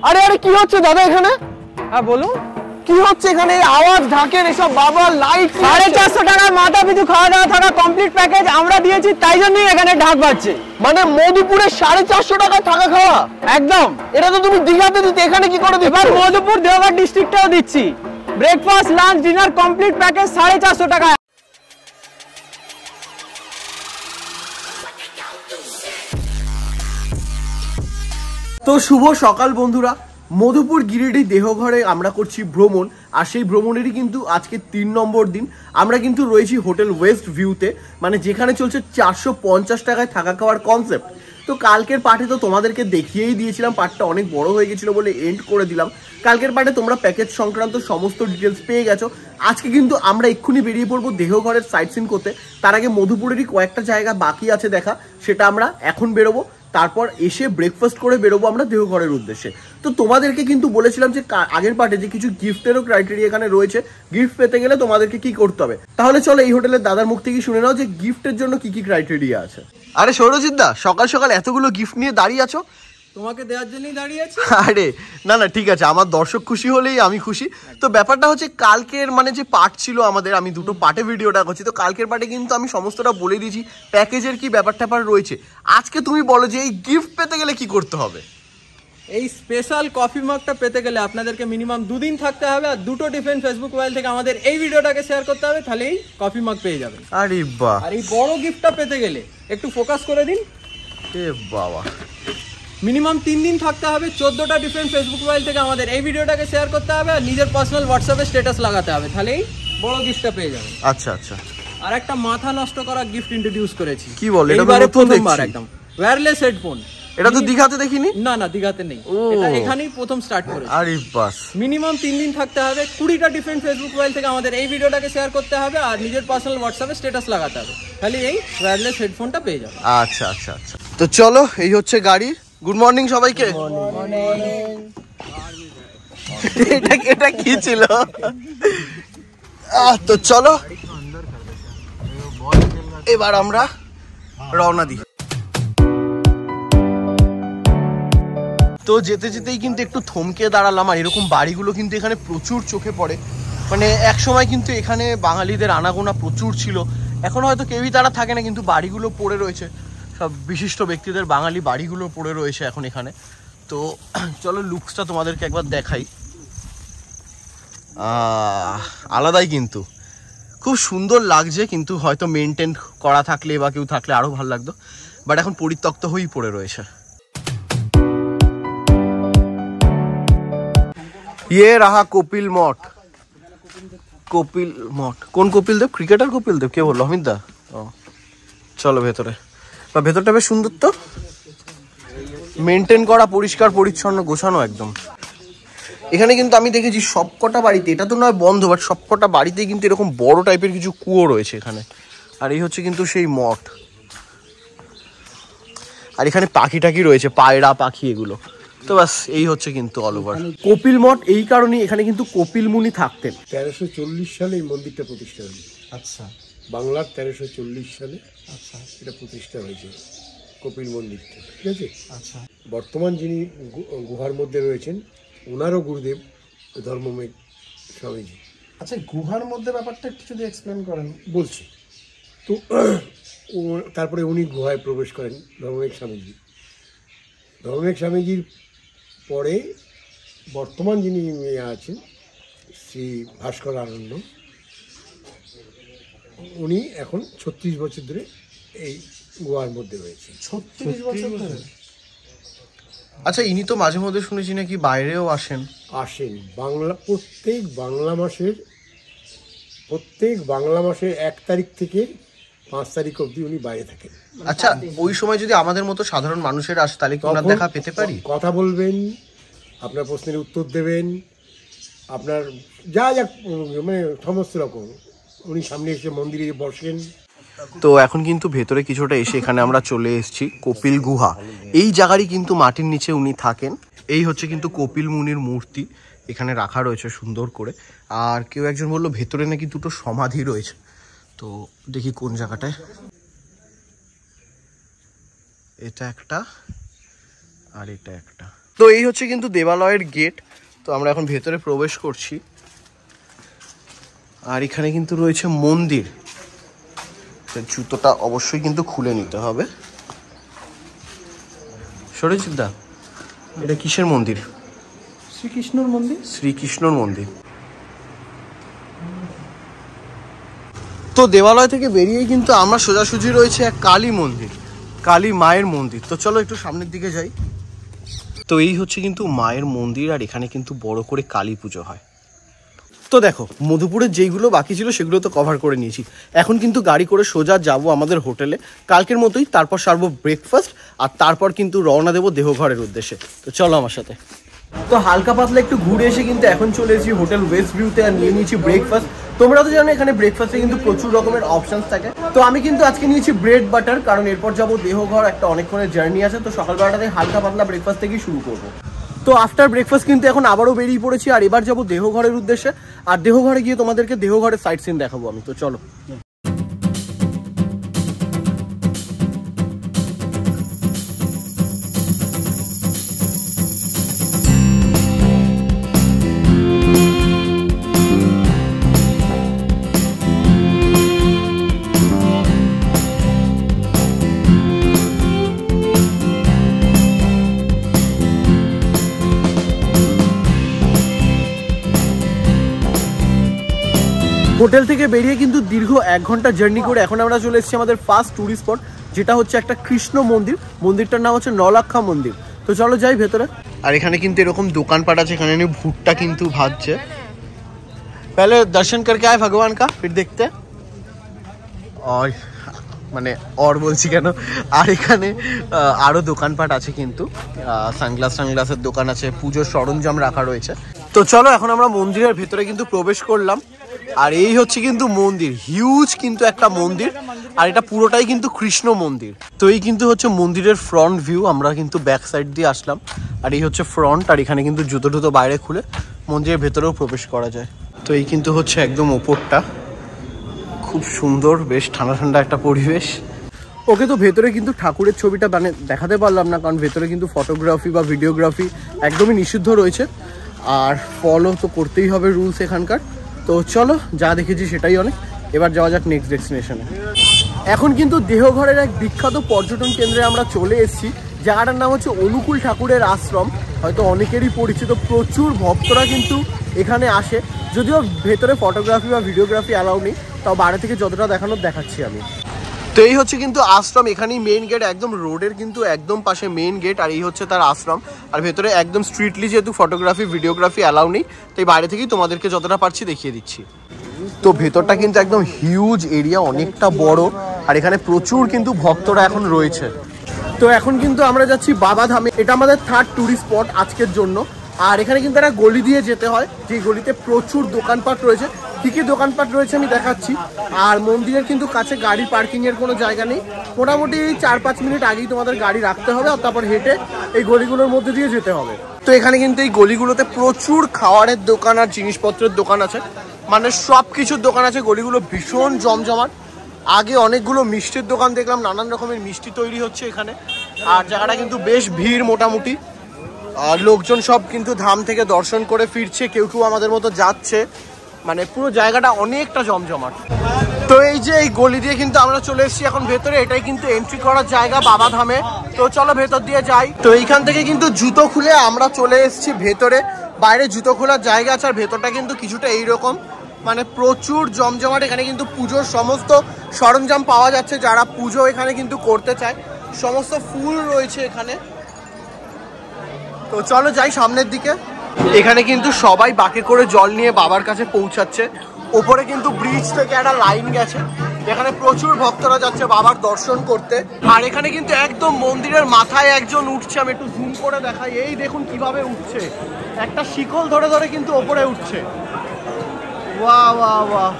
আরে আরে কি হচ্ছে দাদা এখানে? হ্যাঁ বলুন, কি হচ্ছে এখানে? আওয়াজ ঢাকেন এসব বাবা, লাইট 450 টাকা মাথা পিছু খাওয়া দাওয়া থাকা কমপ্লিট প্যাকেজ আমরা দিয়েছি, তাই জন্যই এখানে ঢাক বাজছে। মানে মধুপুরে 450 টাকা থাকা খাওয়া? একদম। এটা তো তুমি দীঘাতে দিতে, এখানে কি করে দিচ্ছ? এবার মধুপুর দেওঘর ডিস্ট্রিক্টেও দিচ্ছি। Breakfast lunch dinner complete package 450 টাকা। তো শুভ সকাল বন্ধুরা, মধুপুর গিরিডি দেহঘরে আমরা করছি ভ্রমণ, আর সেই ভ্রমণেরই কিন্তু আজকে 3 নম্বর দিন। আমরা কিন্তু রয়েছি হোটেল ওয়েস্ট ভিউতে, মানে যেখানে চলছে 450 টাকায় থাকা খাওয়ার কনসেপ্ট। তো কালকের পার্টে তো তোমাদেরকে দেখিয়েই দিয়েছিলাম, পার্টটা অনেক বড় হয়ে গেছিলো বলে এন্ড করে দিলাম। কালকের পার্টে তোমরা প্যাকেজ সংক্রান্ত সমস্ত ডিটেলস পেয়ে গেছো। আজকে কিন্তু আমরা এক্ষুনি বেরিয়ে পড়বো দেহঘরের সাইট সিন করতে। তার আগে মধুপুরেরই কয়েকটা জায়গা বাকি আছে দেখা, সেটা আমরা এখন বেরোবো। তারপর এসে ব্রেকফাস্ট করে বেরোবো আমরা দেহঘরের উদ্দেশ্যে। তো তোমাদেরকে কিন্তু বলেছিলাম যে আগের পার্টে যে কিছু গিফটেরও ক্রাইটেরিয়া এখানে রয়েছে, গিফট পেতে গেলে তোমাদেরকে কি করতে হবে। তাহলে চলো এই হোটেলের দাদার মুখ থেকে শুনে নাও যে গিফটের জন্য কি কি ক্রাইটেরিয়া আছে। আরে সৌরজিৎ দা, সকাল সকাল এতগুলো গিফট নিয়ে দাঁড়িয়ে আছো? তোমাকে দেওয়ার জন্যই দাঁড়িয়ে আছি। আরে না না, ঠিক আছে, আমার দর্শক খুশি হলেই আমি খুশি। তো ব্যাপারটা হচ্ছে কালকের মানে যে পার্ট ছিল আমাদের, আমি দুটো পার্টে ভিডিওটা করছি। তো কালকের পার্টে কিন্তু আমি সমস্তটা বলে দিয়েছি, প্যাকেজের কি ব্যাপার ট্যাপার রয়েছে। আজকে তুমি বলো যে এই গিফট পেতে গেলে কি করতে হবে। এই স্পেশাল কফি মাগটা পেতে গেলে আপনাদেরকে মিনিমাম 2 দিন থাকতে হবে, আর 2টো ডিফারেন্ট ফেসবুক প্রোফাইল থেকে আমাদের এই ভিডিওটাকে শেয়ার করতে হবে, তাহলেই কফি মাগ পেয়ে যাবেন। আরে বাহ। আর এই বড় গিফটটা পেতে গেলে একটু ফোকাস করে দিন। এ বাবা, মিনিমাম 3 দিন থাকতে হবে, 14টা ডিফারেন্ট ফেসবুক প্রোফাইল থেকে আমাদের এই ভিডিওটাকে শেয়ার করতে হবে, আর নিজের পার্সোনাল হোয়াটসঅ্যাপে স্ট্যাটাস লাগাতে হবে, তাহলেই বড় গিফটটা পেয়ে যাবেন। আচ্ছা আচ্ছা। আর একটা মাথা নষ্ট করা গিফট ইন্ট্রোডিউস করেছি। কি বল, এটা এবারে নতুন প্রথমবার দেখছি। একদম ওয়্যারলেস হেডফোন। এটা তো দীঘাতে দেখিনি। না না, দীঘাতে নেই, এটা এখানেই প্রথম স্টার্ট করেছি। আরে বাস। মিনিমাম 3 দিন থাকতে হবে, 20টা ডিফারেন্ট ফেসবুক প্রোফাইল থেকে আমাদের এই ভিডিওটাকে শেয়ার করতে হবে, আর নিজের পার্সোনাল হোয়াটসঅ্যাপে স্ট্যাটাস লাগাতে হবে, তাহলে এই ওয়্যারলেস হেডফোনটা পেয়ে যাবে। আচ্ছা আচ্ছা আচ্ছা। তো চলো, এই হচ্ছে গাড়ি। গুড মর্নিং সবাইকে। এটা কি ছিল? তো চলো এবার আমরা রওনা দিই। তো যেতে যেতেই কিন্তু একটু থমকে দাঁড়ালাম, আর এরকম বাড়িগুলো কিন্তু এখানে প্রচুর চোখে পড়ে। মানে এক সময় কিন্তু এখানে বাঙালিদের আনাগোনা প্রচুর ছিল, এখন হয়তো কেউই তারা থাকে না, কিন্তু বাড়িগুলো পড়ে রয়েছে, সব বিশিষ্ট ব্যক্তিদের বাঙালি বাড়িগুলো পড়ে রয়েছে এখন এখানে। তো চলো লুকসটা তোমাদেরকে একবার দেখাই। আলাদাই, কিন্তু খুব সুন্দর লাগছে, কিন্তু হয়তো মেনটেন করা থাকলে বা কেউ থাকলে আরো ভালো লাগতো, বাট এখন পরিত্যক্ত হয়েই পড়ে রয়েছে। ये रहा কপিল মঠ। কপিল মঠ, কোন কপিল দেব? ক্রিকেটার কপিল দেব? কে বললো? অমিত দা। চলো ভেতরে। বা ভেতরটা বেশ সুন্দর, তো মেনটেন করা, পরিষ্কার পরিচ্ছন্ন, গোছানো একদম। এখানে কিন্তু আমি দেখেছি সবকটা বাড়িতে, এটা তো নয় বন্ধ, বাট সবকটা বাড়িতেই কিন্তু এরকম বড় টাইপের কিছু কুয়ো রয়েছে এখানে। আর এই হচ্ছে কিন্তু সেই মঠ। আর এখানে পাখি টাকি রয়েছে, পায়রা পাখি এগুলো। তো বাস এই হচ্ছে কিন্তু অল ওভার কপিল মঠ। এই কারণে এখানে কিন্তু কপিল মুনি থাকতেন। 1340 সালে এই মন্দিরটা প্রতিষ্ঠা হয়েছে। আচ্ছা, বাংলার 1340 সালে আচ্ছা এটা প্রতিষ্ঠা হয়েছে কপিল মন্দিরটা, ঠিক আছে। আচ্ছা, বর্তমান যিনি গুহার মধ্যে রয়েছেন ওনারও গুরুদেব ধর্মমেঘ স্বামীজি। আচ্ছা, গুহার মধ্যে ব্যাপারটা একটু যদি এক্সপ্লেন করেন। বলছি তো। তারপরে উনি গুহায় প্রবেশ করেন ধর্মমেঘ স্বামীজি। ধর্মমেঘ স্বামীজির পরে বর্তমান যিনি আছেন শ্রী ভাস্কর আনন্দ, উনি এখন 36 বছর ধরে এই গুহার মধ্যে রয়েছে। 36 বছর ধরে? আচ্ছা, ইনি তো মাঝে মধ্যে শুনেছি নাকি বাইরেও আসেন। বাংলা প্রত্যেক বাংলা মাসের 1 তারিখ থেকে 5 তারিখ অবধি উনি বাইরে থাকেন। আচ্ছা, ওই সময় যদি আমাদের মতো সাধারণ মানুষের আসে তাহলে কি ওনার দেখা পেতে পারি? কথা বলবেন, আপনার প্রশ্নের উত্তর দেবেন, আপনার যা যা মানে সমস্ত রকম উনি সামনে এসে মন্দিরে বসেন। তো এখন কিন্তু ভেতরে কিছুটা এসে এখানে আমরা চলে এসেছি কপিল গুহা। এই জায়গারই কিন্তু মাটির নিচে উনি থাকেন। এই হচ্ছে কিন্তু কপিল মুনির মূর্তি এখানে রাখা রয়েছে সুন্দর করে। আর কেউ একজন বললো ভেতরে নাকি 2টো সমাধি রয়েছে, তো দেখি কোন জায়গাটায়। এটা একটা আর এটা একটা। তো এই হচ্ছে কিন্তু দেবালয়ের গেট। তো আমরা এখন ভেতরে প্রবেশ করছি। আর এখানে কিন্তু রয়েছে মন্দির। জুতোটা অবশ্যই কিন্তু খুলে নিতে হবে। সরজিৎ দা, এটা কিসের মন্দির? শ্রীকৃষ্ণর মন্দির। শ্রীকৃষ্ণর মন্দির। তো দেবালয় থেকে বেরিয়েই কিন্তু আমরা সোজাসুজি রয়েছে এক কালী মন্দির, কালী মায়ের মন্দির। তো চলো একটু সামনের দিকে যাই। তো এই হচ্ছে কিন্তু মায়ের মন্দির, আর এখানে কিন্তু বড় করে কালী পুজো হয়। তো দেখো, মধুপুরের যেইগুলো বাকি ছিল সেগুলো তো কভার করে নিয়েছি। এখন কিন্তু গাড়ি করে সোজা যাব আমাদের হোটেলে কালকের মতোই। তারপর সারবো ব্রেকফাস্ট, আর তারপর কিন্তু রওনা দেবো দেহঘরের উদ্দেশ্যে। তো চলো আমার সাথে। তো হালকা পাতলা একটু ঘুরে এসে কিন্তু এখন চলে এসেছি হোটেল ওয়েস্ট ভিউতে, আর নিয়ে নিয়েছি ব্রেকফাস্ট। তোমরা তো জানো এখানে ব্রেকফাস্টে কিন্তু প্রচুর রকমের অপশনস থাকে। তো আমি কিন্তু আজকে নিয়েছি ব্রেড বাটার, কারণ এরপর যাবো দেহঘর, একটা অনেকক্ষণের জার্নি আছে। তো সকালবেলাটাতে হালকা পাতলা ব্রেকফাস্ট থেকেই শুরু করবো। তো আফটার ব্রেকফাস্ট কিন্তু এখন আবারও বেরিয়ে পড়েছি, আর এবার যাবো দেহঘরের উদ্দেশ্যে। আর দেহঘরে গিয়ে তোমাদেরকে দেহঘরের সাইট সিন দেখাবো আমি। তো চলো। হোটেল থেকে বেরিয়ে কিন্তু দীর্ঘ 1 ঘন্টা জার্নি করে এখন আমরা চলে এসেছি আমাদের ফার্স্ট টুরিস্ট স্পট, যেটা হচ্ছে একটা কৃষ্ণ মন্দির। মন্দিরটার নাম হচ্ছে নলাক্ষা মন্দির। তো চলো যাই ভেতরে। আর এখানে কিন্তু এরকম দোকানপাট আছে। এখানে ভুট্টা কিন্তু ভাজছে। पहले दर्शन करके आए भगवान का, फिर देखते हैं। और মানে और বলছি কেন, আর এখানে আরো দোকানপাট আছে কিন্তু, সানগ্লাসের দোকান আছে, পুজোর সরঞ্জাম রাখা রয়েছে। তো চলো এখন আমরা মন্দিরের ভেতরে কিন্তু প্রবেশ করলাম। আর এই হচ্ছে কিন্তু মন্দির, হিউজ কিন্তু একটা মন্দির, আর এটা পুরোটাই কিন্তু কৃষ্ণ মন্দির। তো এই কিন্তু হচ্ছে মন্দিরের ফ্রন্ট ভিউ। আমরা কিন্তু ব্যাক সাইড দিয়ে আসলাম, আর এই হচ্ছে ফ্রন্ট। আর এখানে কিন্তু জুতো টুতো বাইরে খুলে মন্দিরের ভেতরেও প্রবেশ করা যায়। তো এই কিন্তু হচ্ছে একদম ওপরটা, খুব সুন্দর, বেশ ঠান্ডা ঠান্ডা একটা পরিবেশ। ওকে, তো ভেতরে কিন্তু ঠাকুরের ছবিটা মানে দেখাতে পারলাম না, কারণ ভেতরে কিন্তু ফটোগ্রাফি বা ভিডিওগ্রাফি একদমই নিষিদ্ধ রয়েছে, আর ফলো তো করতেই হবে রুলস এখানকার। তো চলো, যা দেখেছি সেটাই অনেক। এবার যাওয়া যাক নেক্সট ডেস্টিনেশনে। এখন কিন্তু দেহঘরের এক বিখ্যাত পর্যটন কেন্দ্রে আমরা চলে এসেছি। জায়গাটার নাম হচ্ছে অনুকূল ঠাকুরের আশ্রম। হয়তো অনেকেরই পরিচিত, প্রচুর ভক্তরা কিন্তু এখানে আসে। যদিও ভেতরে ফটোগ্রাফি বা ভিডিওগ্রাফি অ্যালাউ নেই, তাও বাইরে থেকে যতটা দেখানোর দেখাচ্ছি আমি। তো এই হচ্ছে কিন্তু আশ্রম। এখানেই মেইন গেট, একদম রোডের কিন্তু একদম পাশে মেইন গেট, আর এই হচ্ছে তার আশ্রম। আর ভেতরে একদম স্ট্রিটলি যেহেতু ফটোগ্রাফি ভিডিওগ্রাফি অ্যালাউ নেই, তাই বাইরে থেকেই তোমাদেরকে যতটা পারছি দেখিয়ে দিচ্ছি। তো ভেতরটা কিন্তু একদম হিউজ এরিয়া, অনেকটা বড়, আর এখানে প্রচুর কিন্তু ভক্তরা এখন রয়েছে। তো এখন কিন্তু আমরা যাচ্ছি বাবাধামে। এটা আমাদের 3rd টুরিস্ট স্পট আজকের জন্য। আর এখানে কিন্তু একটা গলি দিয়ে যেতে হয়, যে গলিতে প্রচুর দোকানপাট রয়েছে। কী কী দোকানপাট রয়েছে আমি দেখাচ্ছি। আর মন্দিরের কিন্তু কাছে গাড়ি পার্কিংয়ের কোনো জায়গা নেই। মোটামুটি 4-5 মিনিট আগেই তোমাদের গাড়ি রাখতে হবে, আর তারপর হেঁটে এই গলিগুলোর মধ্যে দিয়ে যেতে হবে। তো এখানে কিন্তু এই গলিগুলোতে প্রচুর খাবারের দোকান আর জিনিসপত্রের দোকান আছে, মানে সব কিছুর দোকান আছে। গলিগুলো ভীষণ জমজমাট। আগে অনেকগুলো মিষ্টির দোকান দেখলাম, নানান রকমের মিষ্টি তৈরি হচ্ছে এখানে। আর জায়গাটা কিন্তু বেশ ভিড় মোটামুটি। আর লোকজন সব কিন্তু ধাম থেকে দর্শন করে ফিরছে, কেউ কেউ আমাদের মতো যাচ্ছে। মানে পুরো জায়গাটা অনেকটা জমজমাট। তো এই যে এই গলি দিয়ে কিন্তু আমরা চলে এসেছি এখন ভেতরে। এটাই কিন্তু এন্ট্রি করার জায়গা বাবাধামে। তো চলো ভেতর দিয়ে যাই। তো এইখান থেকে কিন্তু জুতো খুলে আমরা চলে এসেছি ভেতরে। বাইরে জুতো খোলার জায়গা আছে, আর ভেতরটা কিন্তু কিছুটা এইরকম, মানে প্রচুর জমজমাট। এখানে কিন্তু পুজোর সমস্ত সরঞ্জাম পাওয়া যাচ্ছে, যারা পুজো এখানে কিন্তু করতে চায়। সমস্ত ফুল রয়েছে এখানে। তো চলো যাই সামনের দিকে। এখানে কিন্তু সবাই বাকে করে জল নিয়ে বাবার কাছে পৌঁছাচ্ছে। ওপরে কিন্তু ব্রিজ থেকে একটা লাইন গেছে, এখানে প্রচুর ভক্তরা যাচ্ছে বাবার দর্শন করতে। আর এখানে কিন্তু একদম মন্দিরের মাথায় একজন উঠছে, আমি একটু জুম করে দেখাই। এই দেখুন কিভাবে উঠছে, একটা শিকল ধরে ধরে কিন্তু ওপরে উঠছে। বাহ বাহ বাহ।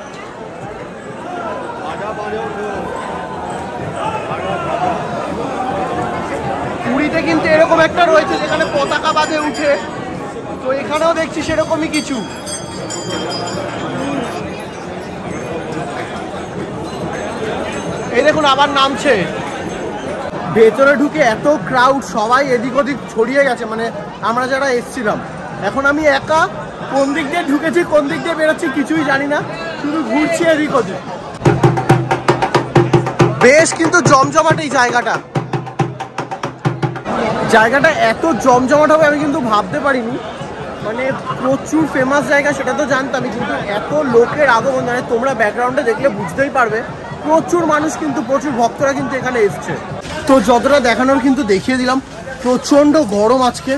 পুরীতে কিন্তু এরকম একটা রয়েছে যেখানে পতাকা বাঁধে উঠে, তো এখানেও দেখছি সেরকমই কিছু। এই দেখুন আবার নামছে। ভেতরে ঢুকে এত ক্রাউড, সবাই এদিক ওদিক ছড়িয়ে গেছে, মানে আমরা যারা এসছিলাম। এখন আমি একা কোন দিক দিয়ে ঢুকেছি কোন দিক দিয়ে বেরোচ্ছি কিছুই জানি না, শুধু ঘুরছি এদিক ওদিক। বেশ কিন্তু জমজমাট এই জায়গাটা এত জমজমাট হবে আমি কিন্তু ভাবতে পারিনি। মানে প্রচুর ফেমাস জায়গা সেটা তো জানতামই, কিন্তু এত লোকের আগমন, মানে তোমরা ব্যাকগ্রাউন্ডে দেখলে বুঝতেই পারবে প্রচুর মানুষ কিন্তু, প্রচুর ভক্তরা কিন্তু এখানে এসছে। তো যতটা দেখানোর কিন্তু দেখিয়ে দিলাম। প্রচণ্ড গরম আজকে,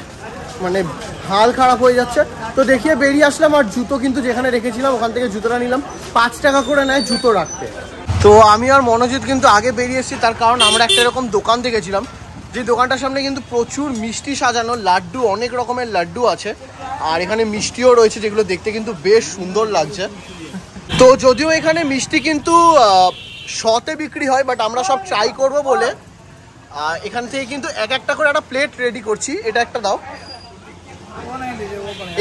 মানে হাল খারাপ হয়ে যাচ্ছে। তো দেখিয়ে বেরিয়ে আসলাম, আর জুতো কিন্তু যেখানে রেখেছিলাম ওখান থেকে জুতোটা নিলাম। 5 টাকা করে নেয় জুতো রাখতে। তো আমি আর মনোজিৎ কিন্তু আগে বেরিয়ে এসেছি, তার কারণ আমরা একটা এরকম দোকান দেখেছিলাম, যে দোকানটার সামনে কিন্তু প্রচুর মিষ্টি সাজানো, লাড্ডু, অনেক রকমের লাড্ডু আছে, আর এখানে মিষ্টিও রয়েছে যেগুলো দেখতে কিন্তু বেশ সুন্দর লাগছে। তো যদিও এখানে মিষ্টি কিন্তু শতে বিক্রি হয়, বাট আমরা সব ট্রাই করবো বলে এখান থেকে কিন্তু এক একটা করে একটা প্লেট রেডি করছি। এটা একটা দাও।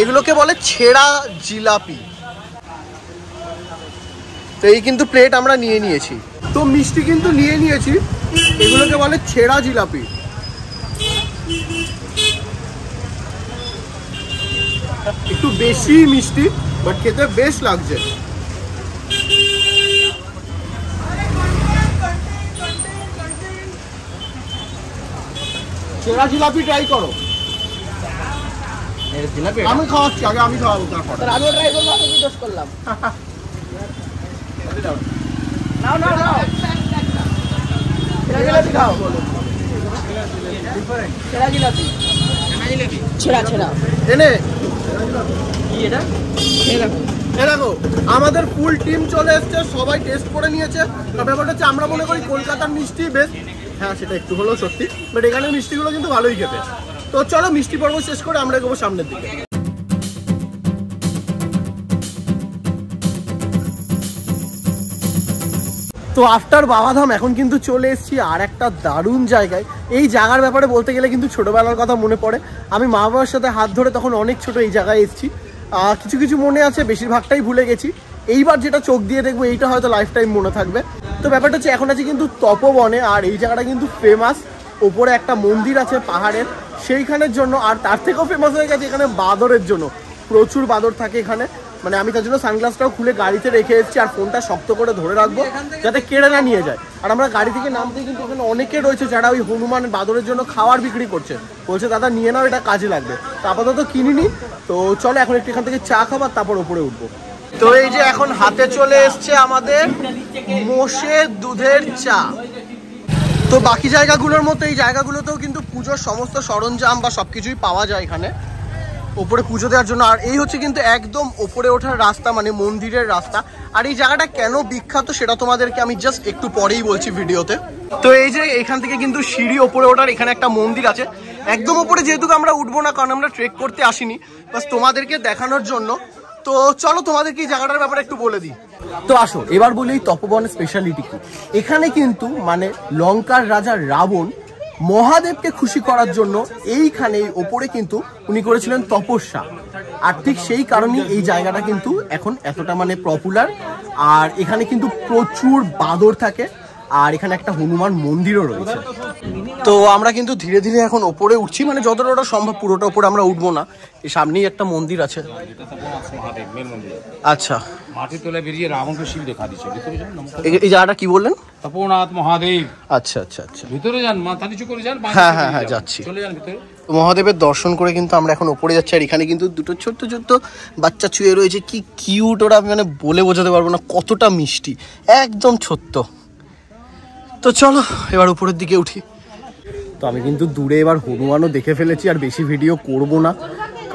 এগুলোকে বলে ছেঁড়া জিলাপি। তো এই কিন্তু প্লেট আমরা নিয়ে নিয়েছি। তো মিষ্টি কিন্তু নিয়ে নিয়েছি, এগুলোকে বলে ছেঁড়া জিলাপি। একটু বেশি মিষ্টি, বাট খেতে বেশ লাগছে। ছেঁড়া জিলাপি ট্রাই করো। আমি খাওয়াচ্ছি আগে, আমি খাওয়াবো তারপর। আমিও ট্রাই করবো, আমি কি দোষ করলাম? আমাদের ফুল টিম চলে এসছে, সবাই টেস্ট করে নিয়েছে। ব্যাপারটা হচ্ছে আমরা মনে করি কলকাতার মিষ্টি বেশ, হ্যাঁ সেটা একটু হলেও সত্যি, বাট এখানে মিষ্টিগুলো কিন্তু ভালোই খেতে। তো চলো মিষ্টি পর্ব শেষ করে আমরা এগোবো সামনের দিকে। তো আফটার বাবাধাম এখন কিন্তু চলে এসেছি আর একটা দারুণ জায়গায়। এই জায়গার ব্যাপারে বলতে গেলে কিন্তু ছোটোবেলার কথা মনে পড়ে। আমি মা বাবার সাথে হাত ধরে তখন অনেক ছোট এই জায়গায় এসেছি। কিছু কিছু মনে আছে, বেশিরভাগটাই ভুলে গেছি। এইবার যেটা চোখ দিয়ে দেখবো এইটা হয়তো লাইফ টাইম মনে থাকবে। তো ব্যাপারটা হচ্ছে এখন আছে কিন্তু তপবনে, আর এই জায়গাটা কিন্তু ফেমাস। ওপরে একটা মন্দির আছে পাহাড়ের, সেইখানের জন্য। আর তার থেকেও ফেমাস হয়ে গেছে এখানে বাঁদরের জন্য। প্রচুর বাঁদর থাকে এখানে, মানে আমি তার জন্য সানগ্লাসটাও খুলে গাড়িতে রেখে এসেছি, আর ফোনটা শক্ত করে ধরে রাখবো যাতে কেড়ে না নিয়ে যায়। আর আমরা গাড়ি থেকে নামতে কিন্তু এখানে অনেকে রয়েছে যারা ওই হনুমান বাঁদরের জন্য খাবার বিক্রি করছে, বলছে দাদা নিয়ে নাও, এটা কাজে লাগবে। তো আপাতত কিনিনি। তো চলো এখন একটু এখান থেকে চা খাবার, তারপর ওপরে উঠবো। তো এই যে এখন হাতে চলে এসছে আমাদের মোষের দুধের চা। তো বাকি জায়গাগুলোর মতো এই জায়গাগুলোতেও কিন্তু পুজোর সমস্ত সরঞ্জাম বা সবকিছুই পাওয়া যায় এখানে ওপরে পুজো দেওয়ার জন্য। আর এই হচ্ছে কিন্তু একদম ওপরে ওঠার রাস্তা, মানে মন্দিরের রাস্তা। আর এই জায়গাটা কেন বিখ্যাত সেটা তোমাদেরকে আমি জাস্ট একটু পরেই বলছি ভিডিওতে। তো এই যে এখান থেকে কিন্তু সিঁড়ি ওপরে ওঠার, এখানে একটা মন্দির আছে একদম ওপরে, যেহেতু আমরা উঠবো না কারণ আমরা ট্রেক করতে আসিনি, বাস তোমাদেরকে দেখানোর জন্য। তো চলো তোমাদেরকে এই জায়গাটার ব্যাপারে একটু বলে দিই। তো আসো এবার বলি এই তপবনের স্পেশালিটি কি। এখানে কিন্তু মানে লঙ্কার রাজা রাবণ মহাদেবকে খুশি করার জন্য এইখানে ওপরে কিন্তু উনি করেছিলেন তপস্যা। আর ঠিক সেই কারণেই এই জায়গাটা কিন্তু এখন এতটা মানে পপুলার। আর এখানে কিন্তু প্রচুর বাঁদর থাকে, আর এখানে একটা হনুমান মন্দিরও রয়েছে। তো আমরা কিন্তু ধীরে ধীরে এখন ওপরে উঠছি, মানে যতটা ওটা সম্ভব, পুরোটা ওপরে আমরা উঠবো না। এই সামনেই একটা মন্দির আছে। আচ্ছা, মাটির তলায় বেরিয়ে রাবণকে শিব দেখা দিচ্ছে। এই জায়গাটা কি বললেন? তপোনাথ মহাদেব। আচ্ছা আচ্ছা আচ্ছা, ভিতরে যান, মাথা নিচু করে যান। হ্যাঁ হ্যাঁ হ্যাঁ যাচ্ছি, চলে যান ভিতরে। মহাদেবের দর্শন করে কিন্তু আমরা এখন ওপরে যাচ্ছি। আর এখানে কিন্তু দুটো ছোট্ট ছোট্ট বাচ্চা শুয়ে রয়েছে, কি কিউট ওরা, মানে বলে বোঝাতে পারবো না কতটা মিষ্টি, একদম ছোট্ট। তো চলো এবার উপরের দিকে উঠি। তো আমি কিন্তু দূরে এবার হনুমানও দেখে ফেলেছি, আর বেশি ভিডিও করব না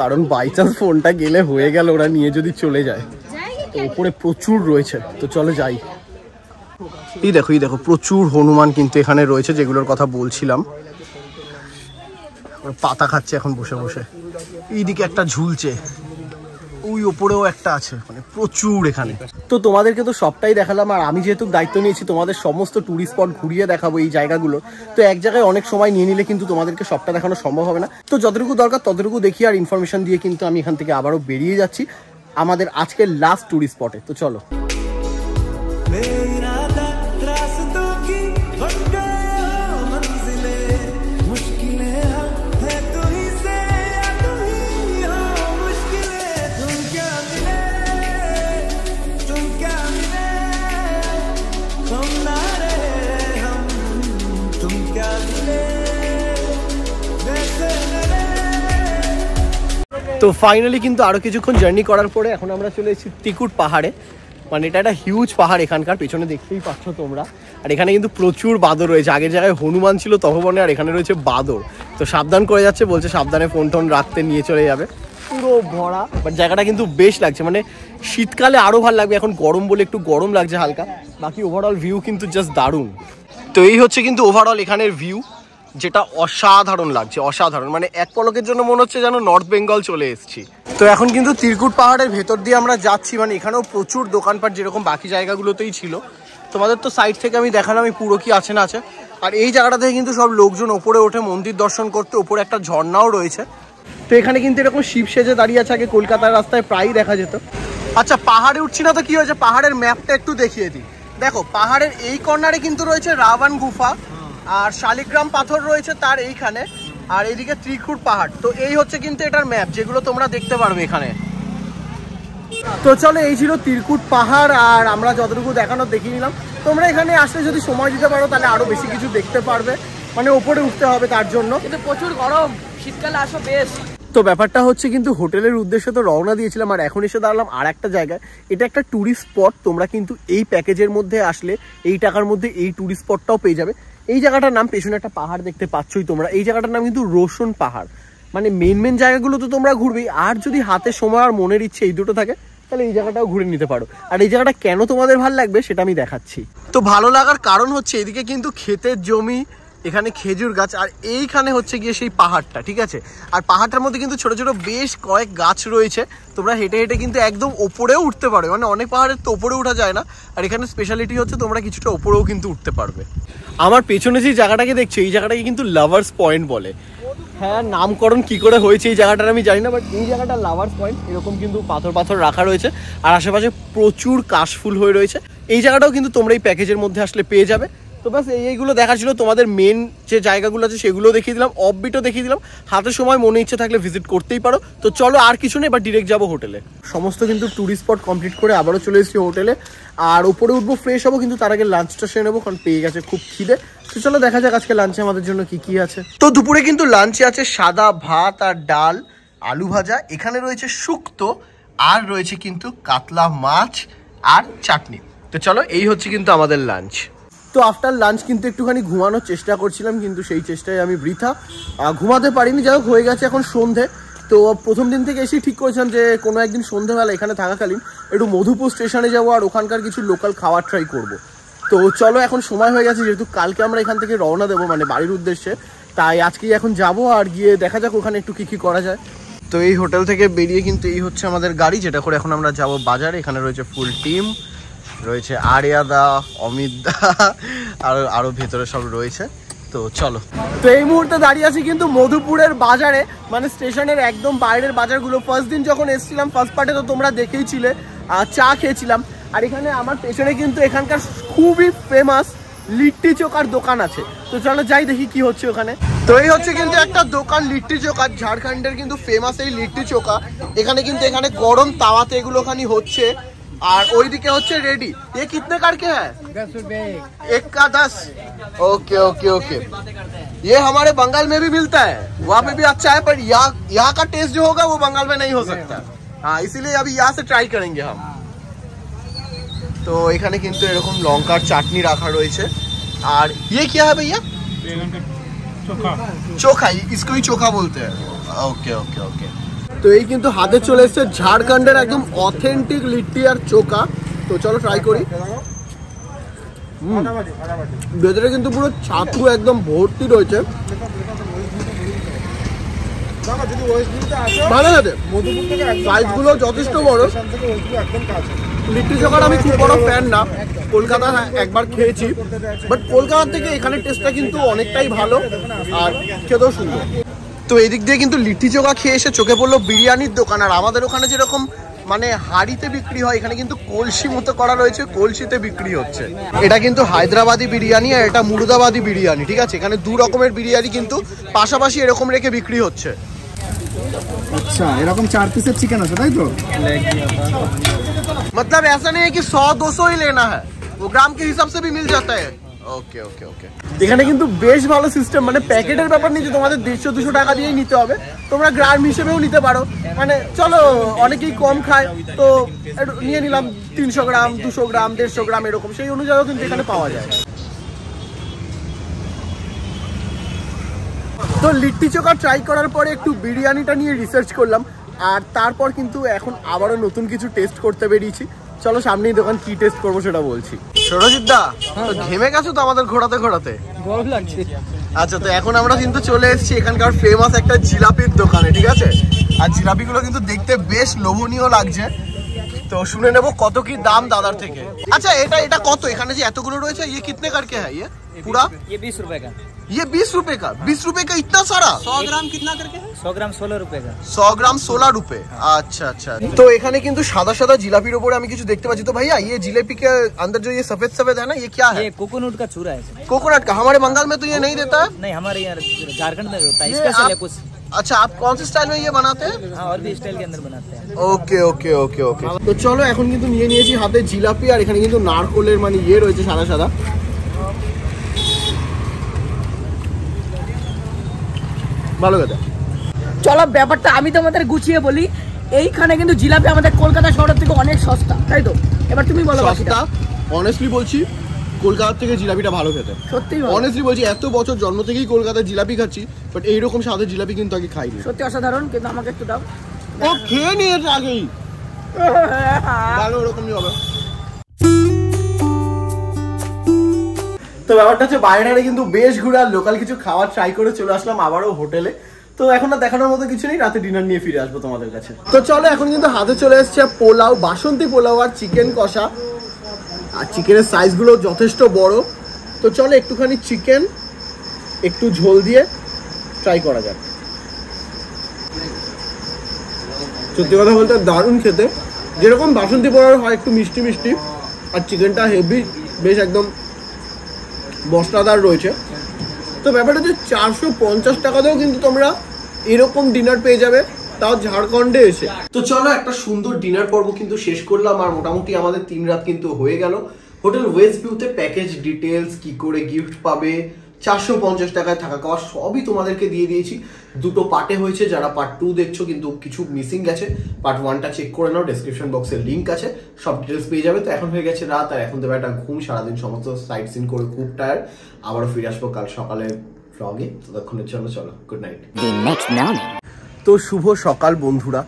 কারণ বাই চান্স ফোনটা গেলে হয়ে গেল, ওরা নিয়ে যদি চলে যায়। তো উপরে প্রচুর রয়েছে, তো চলো যাই। এই দেখো প্রচুর হনুমান কিন্তু এখানে রয়েছে, যেগুলোর কথা বলছিলাম। পাতা খাচ্ছে এখন বসে বসে। এইদিকে একটা ঝুলছে, ওই ওপরেও একটা আছে, মানে প্রচুর এখানে। তো তোমাদেরকে তো সবটাই দেখালাম, আর আমি যেহেতু দায়িত্ব নিয়েছি তোমাদের সমস্ত টুরিস্ট স্পট ঘুরিয়ে দেখাবো এই জায়গাগুলো, তো এক জায়গায় অনেক সময় নিয়ে নিলে কিন্তু তোমাদেরকে সবটা দেখানো সম্ভব হবে না। তো যতটুকু দরকার ততটুকু দেখি, আর ইনফরমেশন দিয়ে কিন্তু আমি এখান থেকে আবারও বেরিয়ে যাচ্ছি আমাদের আজকের লাস্ট টুরিস্ট স্পটে। তো চলো। তো ফাইনালি কিন্তু আরো কিছুক্ষণ জার্নি করার পরে এখন আমরা চলে এসেছি ত্রিকুট পাহাড়ে। মানে এটা একটা হিউজ পাহাড়, এখানকার পেছনে দেখতেই পাচ্ছ তোমরা। আর এখানে কিন্তু প্রচুর বাদর রয়েছে, আগের জায়গায় হনুমান ছিল তপবনে, আর এখানে রয়েছে বাদর। তো সাবধান করে যাচ্ছে, বলছে সাবধানে ফোন টোন রাখতে, নিয়ে চলে যাবে। পুরো ভরা, বাট জায়গাটা কিন্তু বেশ লাগছে, মানে শীতকালে আরো ভালো লাগবে, এখন গরম বলে একটু গরম লাগছে হালকা। বাকি ওভারঅল ভিউ কিন্তু জাস্ট দারুণ। তো এই হচ্ছে কিন্তু ওভারঅল এখানের ভিউ, যেটা অসাধারণ লাগছে, অসাধারণ। মানে এক পলকের জন্য মনে হচ্ছে যেন নর্থ বেঙ্গল চলে এসেছি। তো এখন কিন্তু ত্রিকুট পাহাড়ের ভেতর দিয়ে আমরা যাচ্ছি, মানে এখানেও প্রচুর দোকানপাট যেরকম বাকি জায়গাগুলোতেই ছিল। তোমাদের তো সাইড থেকে আমি দেখালাম এই পুরো কি আছে না আছে। আর এই জায়গাটা থেকে কিন্তু সব লোকজন ওপরে ওঠে মন্দির দর্শন করতে, ওপরে একটা ঝর্ণাও রয়েছে। তো এখানে কিন্তু এরকম শিব সেজে দাঁড়িয়ে আছে, আগে কলকাতার রাস্তায় প্রায়ই দেখা যেত। আচ্ছা, পাহাড়ে উঠছি না তো কি হয়েছে, পাহাড়ের ম্যাপটা একটু দেখিয়ে দিই। দেখো পাহাড়ের এই কর্নারে কিন্তু রয়েছে রাবণ গুফা, আর শালিগ্রাম পাথর রয়েছে তার এইখানে, আর এইদিকে ত্রিকুট পাহাড়। তো এই হচ্ছে কিন্তু এটার ম্যাপ, যেগুলো তোমরা দেখতে পারবে এখানে। তো চলো, এই ছিল ত্রিকুট পাহাড়, আর আমরা যতটুকু দেখানোর দেখিয়ে নিলাম। তোমরা এখানে আসলে যদি সময় দিতে পারো তাহলে আরো বেশি কিছু দেখতে পারবে, মানে ওপরে উঠতে হবে তার জন্য, কিন্তু প্রচুর গরম, শীতকালে আসো বেশ। তো ব্যাপারটা হচ্ছে কিন্তু হোটেলের উদ্দেশ্যে তো রওনা দিয়েছিলাম, আর এখন এসে দাঁড়ালাম আর একটা জায়গায়। এটা একটা ট্যুরিস্ট স্পট, তোমরা কিন্তু এই প্যাকেজের মধ্যে আসলে এই টাকার মধ্যে এই ট্যুরিস্ট স্পটটাও পেয়ে যাবে। এই জায়গাটার নাম, পেছনে একটা পাহাড় দেখতে পাচ্ছই তোমরা, এই জায়গাটার নাম কিন্তু রোশন পাহাড়। মানে মেন জায়গাগুলো তো তোমরা ঘুরবেই, আর যদি হাতে সময় আর মনের ইচ্ছে এই দুটো থাকে তাহলে এই জায়গাটাও ঘুরে নিতে পারো। আর এই জায়গাটা কেন তোমাদের ভালো লাগবে সেটা আমি দেখাচ্ছি। তো ভালো লাগার কারণ হচ্ছে এদিকে কিন্তু ক্ষেতের জমি, এখানে খেজুর গাছ, আর এইখানে হচ্ছে গিয়ে সেই পাহাড়টা, ঠিক আছে। আর পাহাড়টার মধ্যে কিন্তু ছোট ছোট বেশ কয়েক গাছ রয়েছে, তোমরা হেঁটে হেঁটে কিন্তু একদম ওপরেও উঠতে পারবে। মানে অনেক পাহাড়ের তো ওপরে উঠা যায় না, আর এখানে স্পেশালিটি হচ্ছে তোমরা কিছুটা ওপরেও কিন্তু উঠতে পারবে। আমার পেছনে যে জায়গাটাকে দেখছো, এই জায়গাটাকে কিন্তু লাভার্স পয়েন্ট বলে। হ্যাঁ, নামকরণ কি করে হয়েছে এই জায়গাটার আমি জানি না, বাট এই জায়গাটা লাভার্স পয়েন্ট। এরকম কিন্তু পাথর রাখা রয়েছে, আর আশেপাশে প্রচুর কাশফুল হয়ে রয়েছে। এই জায়গাটাও কিন্তু তোমরা এই প্যাকেজের মধ্যে আসলে পেয়ে যাবে। তো ব্যাস এইগুলো দেখা ছিল, তোমাদের মেন যে জায়গাগুলো আছে সেগুলো দেখিয়ে দিলাম, অফবিটও দেখিয়ে দিলাম। হাতে সময় মনে ইচ্ছে থাকলে ভিজিট করতেই পারো। তো চলো, আর কিছু নেই, এবার ডিরেক্ট যাবো হোটেলে। সমস্ত কিন্তু ট্যুরিস্ট স্পট কমপ্লিট করে আবারও চলে এসেছি হোটেলে, আর উপরে উঠবো, ফ্রেশ হবো, কিন্তু তার আগে লাঞ্চটা সেরে নেবো, কারণ পেয়ে গেছে খুব খিদে। তো চলো দেখা যাক আজকে লাঞ্চে আমাদের জন্য কি কি আছে। তো দুপুরে কিন্তু লাঞ্চে আছে সাদা ভাত আর ডাল, আলু ভাজা, এখানে রয়েছে শুক্তো, আর রয়েছে কিন্তু কাতলা মাছ আর চাটনি। তো চলো, এই হচ্ছে কিন্তু আমাদের লাঞ্চ। তো আফটার লাঞ্চ কিন্তু একটুখানি ঘুমানোর চেষ্টা করছিলাম, কিন্তু সেই চেষ্টায় আমি বৃথা, ঘুমাতে পারিনি। যাই হোক, হয়ে গেছে এখন সন্ধে। তো প্রথম দিন থেকে এসেই ঠিক করেছিলাম যে কোনো একদিন সন্ধ্যেবেলা এখানে থাকাকালীন একটু মধুপুর স্টেশনে যাবো, আর ওখানকার কিছু লোকাল খাবার ট্রাই করব। তো চলো, এখন সময় হয়ে গেছে, যেহেতু কালকে আমরা এখান থেকে রওনা দেবো, মানে বাড়ির উদ্দেশ্যে, তাই আজকেই এখন যাব, আর গিয়ে দেখা যাক ওখানে একটু কী করা যায়। তো এই হোটেল থেকে বেরিয়ে কিন্তু এই হচ্ছে আমাদের গাড়ি, যেটা করে এখন আমরা যাব বাজারে। এখানে রয়েছে ফুল টিম, রয়েছে আরিয়া দা, অমিত দা, আর আরো ভেতরে সব রয়েছে। তো চলো, তো এই মুহূর্তে দাঁড়িয়ে আছি কিন্তু মধুপুরের বাজারে, মানে স্টেশনের একদম বাইরের বাজারগুলো। ফার্স্ট দিন যখন এসেছিলাম ফার্স্ট পার্টে, তো তোমরা দেখেইছিলে, চা খেয়েছিলাম। আর এখানে আমার পেছনে কিন্তু এখানকার খুবই ফেমাস লিট্টি চোখার দোকান আছে। তো চলো যাই দেখি কি হচ্ছে ওখানে। তো এই হচ্ছে কিন্তু একটা দোকান লিট্টি চোখা, ঝাড়খণ্ডের কিন্তু ফেমাস এই লিট্টি চোখা। এখানে কিন্তু এখানে গরম তাওয়াতে এগুলো খানি হচ্ছে, और ওইদিকে হচ্ছে रेडी। ये कितने करके है? 10 रुपए एक का 10। Okay okay okay. ये हमारे बंगाल में भी मिलता है, वहाँ पे भी अच्छा है, पर यहाँ का टेस्ट जो होगा वो बंगाल में नहीं हो सकता। हाँ, इसीलिए अभी यहाँ से ट्राई करेंगे हम। तो এখানে কিন্তু এরকম লঙ্কার চাটনি রাখা রয়েছে। আর ये क्या है भैया? चोखा, इसको ही चोखा बोलते हैं। Okay okay okay. तो এই কিন্তু হাতে চলে এসেছে ঝাড়খণ্ডের একদম অথেন্টিক লিট্টি আর চোখা। তো চলো ট্রাই করি। ভেতরে কিন্তু পুরো ছাতু একদম ভর্তি রয়েছে, ভালো লাগে। সাইজগুলো যথেষ্ট বড়। লিট্টি চোখার আমি খুব বড় ফ্যান না, কলকাতা একবার খেয়েছি, বাট কলকাতা থেকে এখানে টেস্টটা কিন্তু অনেকটাই ভালো আর খেতেও সুন্দর। তো এদিক দিয়ে কিন্তু লিট্টি চোখা খেয়ে এসে চোখে পড়লো বিরিয়ানির দোকান। আর আমাদের ওখানে যেরকম মানে হাড়িতে বিক্রি হয়, এখানে কিন্তু কলসি মতো করা রয়েছে, কলসিতে বিক্রি হচ্ছে। এটা কিন্তু হায়দ্রাবাদি বিরিয়ানি আর এটা মুর্দাবাদি বিরিয়ানি, ঠিক আছে। এখানে দু রকমের বিরিয়ানি কিন্তু পাশাপাশি এরকম রেখে বিক্রি হচ্ছে। আচ্ছা, এরকম 4 পিসের চিকেন আছে তাই তো? मतलब ऐसा नहीं है कि 100-200 ही लेना है, वो ग्राम के हिसाब से भी मिल जाता है। ওকে ওকে ওকে। এখানে কিন্তু বেশ ভালো সিস্টেম, মানে প্যাকেটের ব্যাপার নেই যে তোমাদের 150-200 টাকা দিয়েই নিতে হবে, তোমরা গ্রাম হিসেবেও নিতে পারো। মানে চলো অনেকেই কম খায় তো একটু নিয়ে নিলাম 300 গ্রাম 200 গ্রাম 150 গ্রাম এরকম, সেই অনুযায়ীও কিন্তু এখানে পাওয়া যায়। তো লিট্টি চোখা ট্রাই করার পরে একটু বিরিয়ানিটা নিয়ে রিসার্চ করলাম, আর তারপর কিন্তু এখন আবারও নতুন কিছু টেস্ট করতে বেরিয়েছি। চলো সামনেই দোকান কি টেস্ট করবো সেটা বলছি। সরজিৎ দা, ঘেমে গেছো তো আমাদের ঘোরাতে ঘোরাতে? গরম লাগছে। আচ্ছা, তো এখন আমরা কিন্তু চলে এসেছি এখানকার ফেমাস একটা জিলাপির দোকানে, ঠিক আছে? আর জিলাপিগুলো কিন্তু দেখতে বেশ লোভনীয় লাগছে, তো শুনে নেবো কত কি দাম দাদার থেকে। আচ্ছা, এটা কত? এখানে যে এতগুলো রয়েছে, ये कितने करके है? ये पूरा ये 20 रुपए का। ये 20 रुपए का? 20 रुपए का इतना सारा? 100 ग्राम कितना करके है? 100 ग्राम 16 रुपए का। 100 ग्राम 16 रुपए। अच्छा अच्छा। तो এখানে কিন্তু সাদা সাদা জিলাপির উপরে আমি কিছু দেখতে পাচ্ছি। तो भैया ये जिलेबी के अंदर जो ये सफेद सफेद है ना, ये क्या है? ये कोकोनट का चूरा है। कोकोनट का? हमारे बंगाल में तो ये नहीं देता है। नहीं, हमारे यहाँ झारखंड में होता है, स्पेशल है कुछ। अच्छा, आप कौन से स्टाइल में ये बनाते हैं? हाँ, और भी स्टाइल के अंदर बनाते हैं। ওকে ওকে ওকে ওকে। তো চলো এখন কিন্তু নিয়ে নিয়েছি হাতে জিলাপি, আর এখানে কিন্তু নারকোলের মানে ইয়ে রয়েছে সাদা সাদা। ভালো কথা। চলো ব্যাপারটা আমি তোমাদের গুছিয়ে বলি। এইখানে কিন্তু জিলাপি আমাদের কলকাতা শহরের থেকে অনেক সস্তা, তাই তো? এবার তুমি বলো। সস্তা? অনেস্টলি বলছি কলকাতা থেকে জিলাপিটা ভালো খেতে, সত্যি অনেস্টলি বলছি। এত বছর জন্ম থেকেই কলকাতায় জিলাপি খাচ্ছি, বাট এইরকম স্বাদের জিলাপি কিন্তু আগে খাইনি। সত্যি অসাধারণ, কিন্তু আমাকে একটু দাও। ও খেয়ে নিয়েছে আগেই, ভালো ওরকমই হবে। তো ব্যাপারটা হচ্ছে বাইরে কিন্তু বেশ ঘুরে আর লোকাল কিছু খাবার ট্রাই করে চলে আসলাম আবারও হোটেলে। তো এখন আর দেখানোর মতো কিছু নেই, রাতে ডিনার নিয়ে ফিরে আসবো তোমাদের কাছে। তো চলো এখন কিন্তু হাতে চলে এসছে পোলাও, বাসন্তী পোলাও আর চিকেন কষা, আর চিকেনের সাইজগুলো যথেষ্ট বড়। তো চলো একটুখানি চিকেন একটু ঝোল দিয়ে ট্রাই করা যাক। সত্যি কথা বলতে দারুণ খেতে, যেরকম বাসন্তী পোলাও হয় একটু মিষ্টি মিষ্টি, আর চিকেনটা হেভি, বেশ একদম মশলাদার রয়েছে। তো ব্যাপারটা হচ্ছে 450 টাকাতেও কিন্তু তোমরা এরকম ডিনার পেয়ে যাবে, তাও ঝাড়খণ্ডে এসে। তো চলো একটা সুন্দর ডিনার পর্ব কিন্তু শেষ করলাম, আর মোটামুটি আমাদের 3 রাত কিন্তু হয়ে গেল। হোটেল ওয়েস্ট ভিউতে প্যাকেজ ডিটেলস, কি করে গিফট পাবে, 450 টাকায় থাকা খাওয়া সবই তোমাদেরকে দিয়ে দিয়েছি। দুটো পার্টে হয়েছে, যারা পার্ট 2 দেখছো কিন্তু কিছু মিসিং গেছে, পার্ট 1টা চেক করে নাও, ডেসক্রিপশন বক্সে লিঙ্ক আছে, সব ডিটেলস পেয়ে যাবে। তো এখন হয়ে গেছে রাত, আর এখন দেবে একটা ঘুম, সারাদিন সমস্ত সাইট সিন করে খুব টায়ার্ড। আবারও ফিরে আসবো কাল সকালে ব্লগে, ততক্ষণের জন্য চলো গুড নাইট। তো শুভ সকাল বন্ধুরা,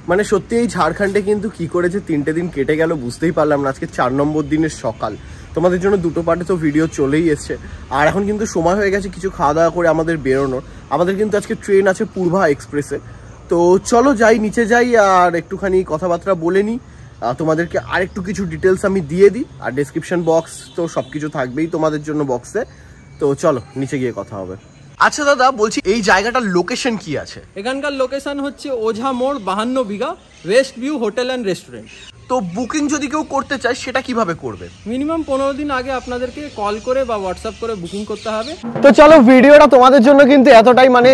মানে সত্যি এই ঝাড়খণ্ডে কিন্তু কি করেছে 3টে দিন কেটে গেল বুঝতেই পারলাম না। আজকে 4 নম্বর দিনের সকাল, তোমাদের জন্য দুটো পার্টে তো ভিডিও চলেই এসছে, আর এখন কিন্তু সময় হয়ে গেছে কিছু খাওয়া দাওয়া করে আমাদের বেরোনোর। আমাদের কিন্তু আজকে ট্রেন আছে পূর্বা এক্সপ্রেসে। তো চলো যাই, নিচে যাই আর একটুখানি কথাবার্তা বলে নিই, তোমাদেরকে আরেকটু কিছু ডিটেলস আমি দিয়ে দিই, আর ডেসক্রিপশন বক্স তো সব কিছু থাকবেই তোমাদের জন্য বক্সে। তো চলো নিচে গিয়ে কথা হবে। আচ্ছা দাদা, বলছি এই জায়গাটার লোকেশন কি আছে? এখানকার লোকেশন হচ্ছে ওঝা মোড় 52 বিঘা, west view hotel and restaurant. তো বুকিং যদি কেউ করতে চায় সেটা কিভাবে করবে? মিনিমাম 15 দিন আগে আপনাদেরকে কল করে বা হোয়াটসঅ্যাপ করে বুকিং করতে হবে। তো চলো ভিডিওটা তোমাদের জন্য কিন্তু এতটাই, মানে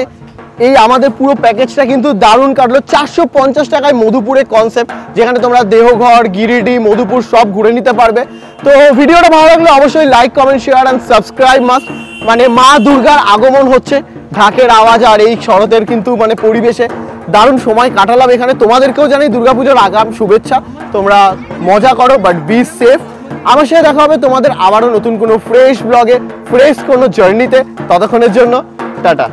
এই আমাদের পুরো প্যাকেজটা কিন্তু দারুণ কাটলো। 450 টাকায় মধুপুরে কনসেপ্ট, যেখানে তোমরা দেহঘর, গিরিডি, মধুপুর সব ঘুরে নিতে পারবে। তো ভিডিওটা ভালো লাগলে অবশ্যই like, comment, share and subscribe must. মানে মা দুর্গার আগমন হচ্ছে, ঢাকের আওয়াজ আর এই শরতের কিন্তু মানে পরিবেশে দারুণ সময় কাটালাম এখানে। তোমাদেরকেও জানাই দুর্গাপুজোর আগাম শুভেচ্ছা, তোমরা মজা করো বাট বি সেফ। আমার সাথে দেখা হবে তোমাদের আবারও নতুন কোনো ফ্রেশ ব্লগে, ফ্রেশ কোনো জার্নিতে। ততক্ষণের জন্য টাটা।